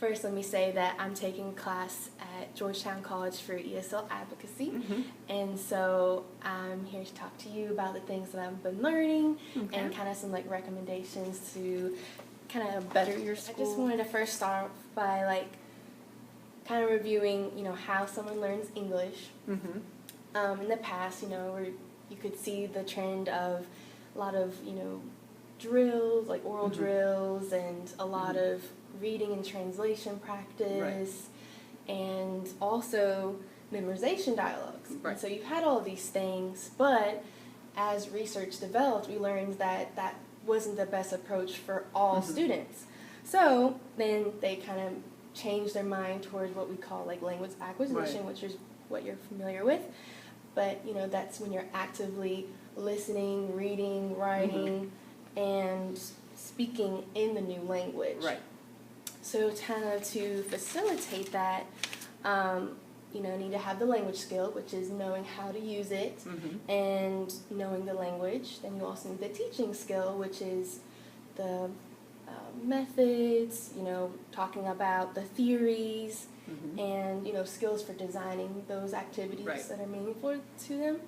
first let me say that I'm taking a class at Georgetown College for ESL Advocacy, and so I'm here to talk to you about the things that I've been learning and kind of some like recommendations to kind of better your school. I just wanted to first start off by like kind of reviewing, how someone learns English. In the past, where you could see the trend of a lot of, drills, like oral drills, and a lot of reading and translation practice, and also memorization dialogues. And so you've had all of these things, but as research developed, we learned that that wasn't the best approach for all students. So then they kind of changed their mind towards what we call like language acquisition, which is what you're familiar with. But, that's when you're actively listening, reading, writing, and speaking in the new language. So kind of to facilitate that, need to have the language skill, which is knowing how to use it and knowing the language. Then you also need the teaching skill, which is the methods, talking about the theories, and, skills for designing those activities that are meaningful to them.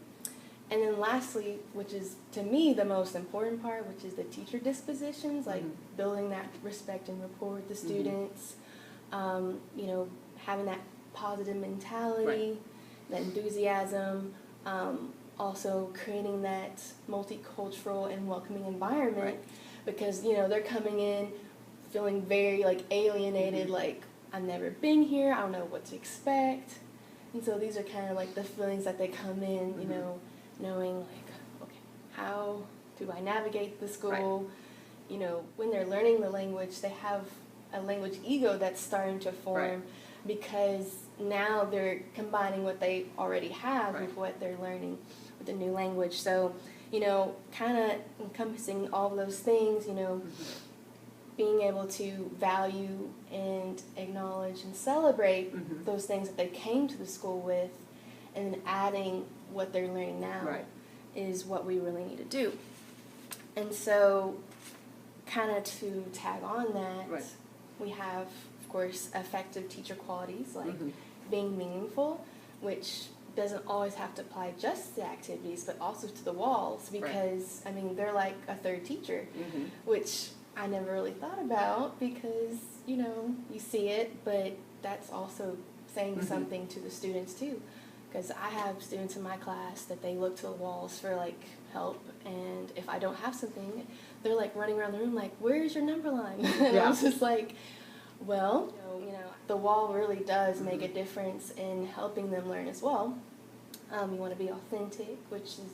And then lastly, which is to me the most important part, which is the teacher dispositions, like building that respect and rapport with the students, having that positive mentality, that enthusiasm, also creating that multicultural and welcoming environment, because, they're coming in feeling very, like, alienated, like, I've never been here, I don't know what to expect. And so these are kind of, like, the feelings that they come in, knowing, like, okay, how do I navigate the school? When they're learning the language, they have a language ego that's starting to form because now they're combining what they already have with what they're learning with the new language. So, kind of encompassing all of those things, being able to value and acknowledge and celebrate those things that they came to the school with, and then adding what they're learning now is what we really need to do. And so, kind of to tag on that, we have, of course, effective teacher qualities, like being meaningful, which doesn't always have to apply just to the activities, but also to the walls, because, they're like a third teacher, which I never really thought about because, you see it, but that's also saying something to the students, too. Because I have students in my class that they look to the walls for, like, help, and if I don't have something, they're, like, running around the room like, where's your number line? And I was just like, well, the wall really does make a difference in helping them learn as well. You want to be authentic, which is,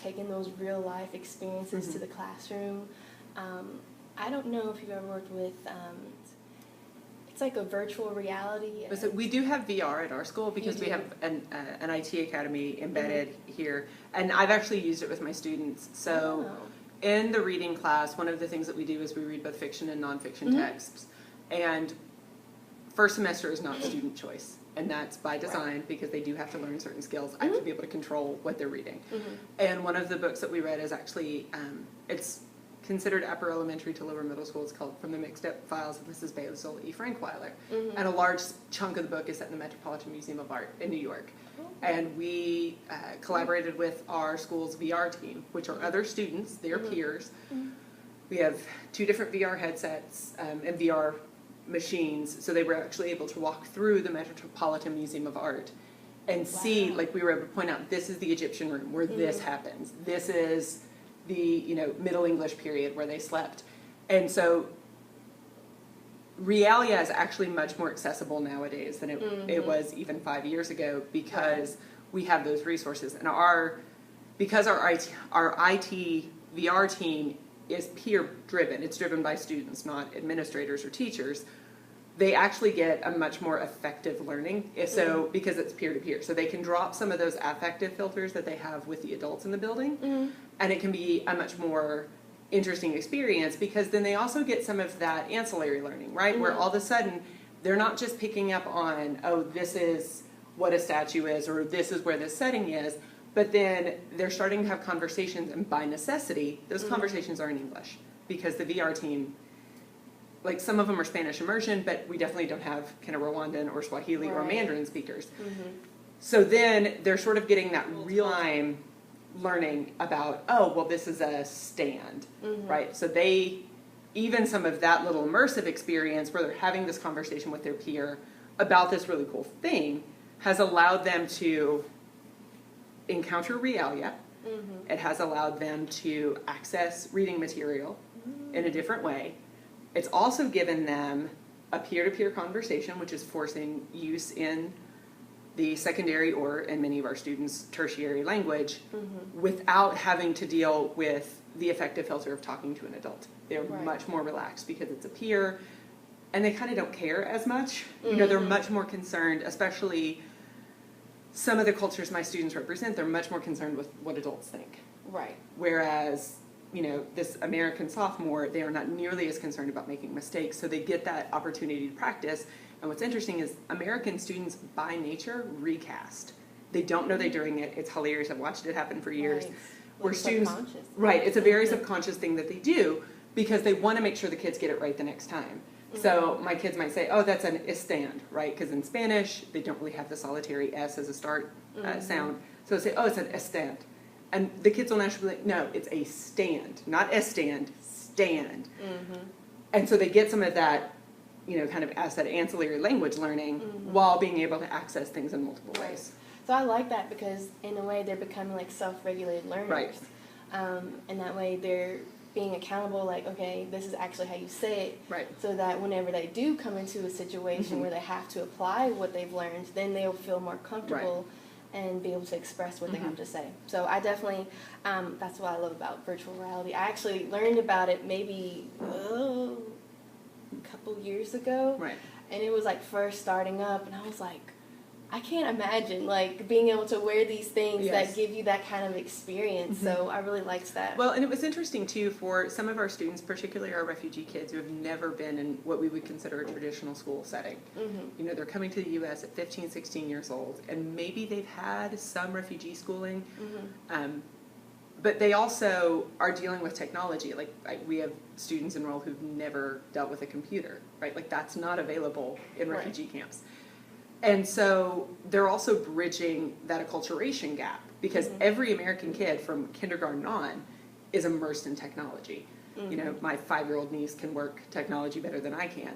taking those real-life experiences to the classroom. I don't know if you've ever worked with, it's like a virtual reality. So we do have VR at our school because we have an IT academy embedded here, and I've actually used it with my students. So in the reading class, one of the things that we do is we read both fiction and nonfiction texts. And first semester is not student choice, and that's by design because they do have to learn certain skills, actually be able to control what they're reading. And one of the books that we read is actually, it's considered upper elementary to lower middle school. It's called From the Mixed Up Files of Mrs. Basil E. Frankweiler. And a large chunk of the book is set in the Metropolitan Museum of Art in New York. And we collaborated with our school's VR team, which are other students, their peers. We have 2 different VR headsets and VR machines, so they were actually able to walk through the Metropolitan Museum of Art and see, like we were able to point out, this is the Egyptian room where this happens. This is the, Middle English period where they slept. And so Realia is actually much more accessible nowadays than it was even 5 years ago because we have those resources. And because our IT VR team is peer driven, it's driven by students, not administrators or teachers, they actually get a much more effective learning because it's peer to peer. So they can drop some of those affective filters that they have with the adults in the building, and it can be a much more interesting experience because then they also get some of that ancillary learning, right? Where all of a sudden they're not just picking up on, oh, this is what a statue is or this is where this setting is, but then they're starting to have conversations, and by necessity, those conversations are in English because the VR team like some of them are Spanish immersion, but we definitely don't have kind of Rwandan or Swahili or Right. Mandarin speakers. Mm-hmm. So then they're sort of getting that real-time learning about, oh, well, this is a stand, Mm-hmm. right? So even some of that little immersive experience where they're having this conversation with their peer about this really cool thing has allowed them to encounter realia. Mm-hmm. It has allowed them to access reading material in a different way. It's also given them a peer-to-peer conversation, which is forcing use in the secondary or, in many of our students, tertiary language, Mm-hmm. without having to deal with the effective filter of talking to an adult. They're Right. much more relaxed because it's a peer, and they kind of don't care as much. You know, they're Mm-hmm. much more concerned, especially some of the cultures my students represent, they're much more concerned with what adults think. Right. Whereas, you know, this American sophomore, they are not nearly as concerned about making mistakes, so they get that opportunity to practice. And what's interesting is American students, by nature, recast. They don't know they're doing it. It's hilarious. I've watched it happen for years. Right. Where Like students, subconscious. right, it's a very Mm-hmm. subconscious thing that they do because they want to make sure the kids get it right the next time. So my kids might say, oh, that's an stand, right? Because in Spanish, they don't really have the solitary S as a start sound. So they say, oh, it's an stand. And the kids will naturally be like, no, it's a stand, not a stand, stand. Mm-hmm. And so they get some of that, you know, kind of as that ancillary language learning while being able to access things in multiple Right. ways. So I like that because in a way they're becoming like self-regulated learners. Right. And that way they're being accountable, like, okay, this is actually how you say it. Right. So that whenever they do come into a situation where they have to apply what they've learned, then they'll feel more comfortable and be able to express what they have to say. So I definitely, that's what I love about virtual reality. I actually learned about it maybe a couple years ago. Right. And it was like first starting up, and I was like, I can't imagine like being able to wear these things Yes. that give you that kind of experience. So I really liked that. Well, and it was interesting too for some of our students, particularly our refugee kids who have never been in what we would consider a traditional school setting. You know, they're coming to the U.S. at 15, 16 years old, and maybe they've had some refugee schooling, but they also are dealing with technology. Like we have students enroll who've never dealt with a computer, right? Like that's not available in Right. refugee camps. And so they're also bridging that acculturation gap because every American kid from kindergarten on is immersed in technology. You know, my 5-year-old niece can work technology better than I can.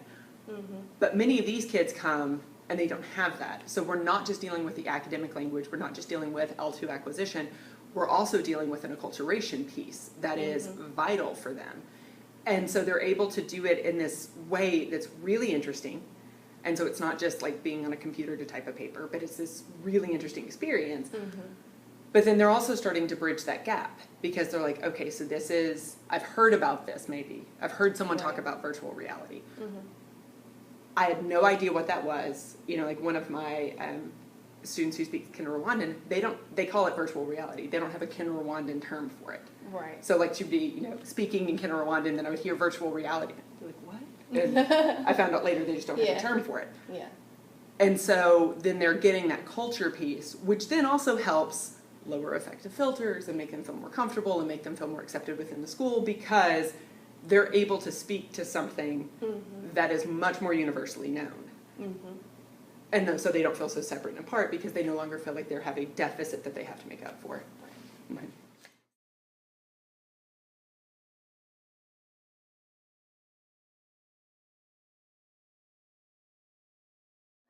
But many of these kids come and they don't have that. So we're not just dealing with the academic language, we're not just dealing with L2 acquisition, we're also dealing with an acculturation piece that is vital for them. And so they're able to do it in this way that's really interesting. And so it's not just like being on a computer to type a paper, but it's this really interesting experience. But then they're also starting to bridge that gap because they're like, okay, so this is, I've heard about this maybe. I've heard someone talk about virtual reality. I had no idea what that was. You know, like one of my students who speaks Kinyarwanda, they call it virtual reality. They don't have a Kinyarwandan term for it. Right. So like to be, you know, speaking in Kinyarwanda and then I would hear virtual reality. I'd be like, what? And I found out later they just don't have a term for it. Yeah. And so then they're getting that culture piece, which then also helps lower effective filters and make them feel more comfortable and make them feel more accepted within the school because they're able to speak to something that is much more universally known. And so they don't feel so separate and apart because they no longer feel like they have a deficit that they have to make up for. Right.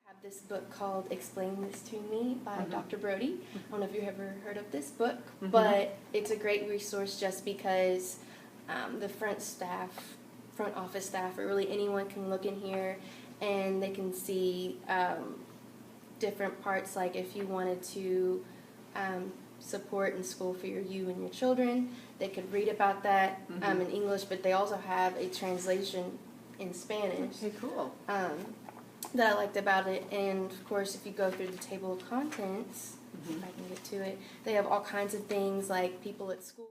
I have this book called Explain This to Me by Dr. Brody. I don't know if you've ever heard of this book, but it's a great resource just because the front office staff, or really anyone can look in here and they can see different parts, like if you wanted to support in school for you and your children, they could read about that in English, but they also have a translation in Spanish. Okay, cool. That I liked about it. And of course, if you go through the table of contents, if I can get to it, they have all kinds of things like people at school.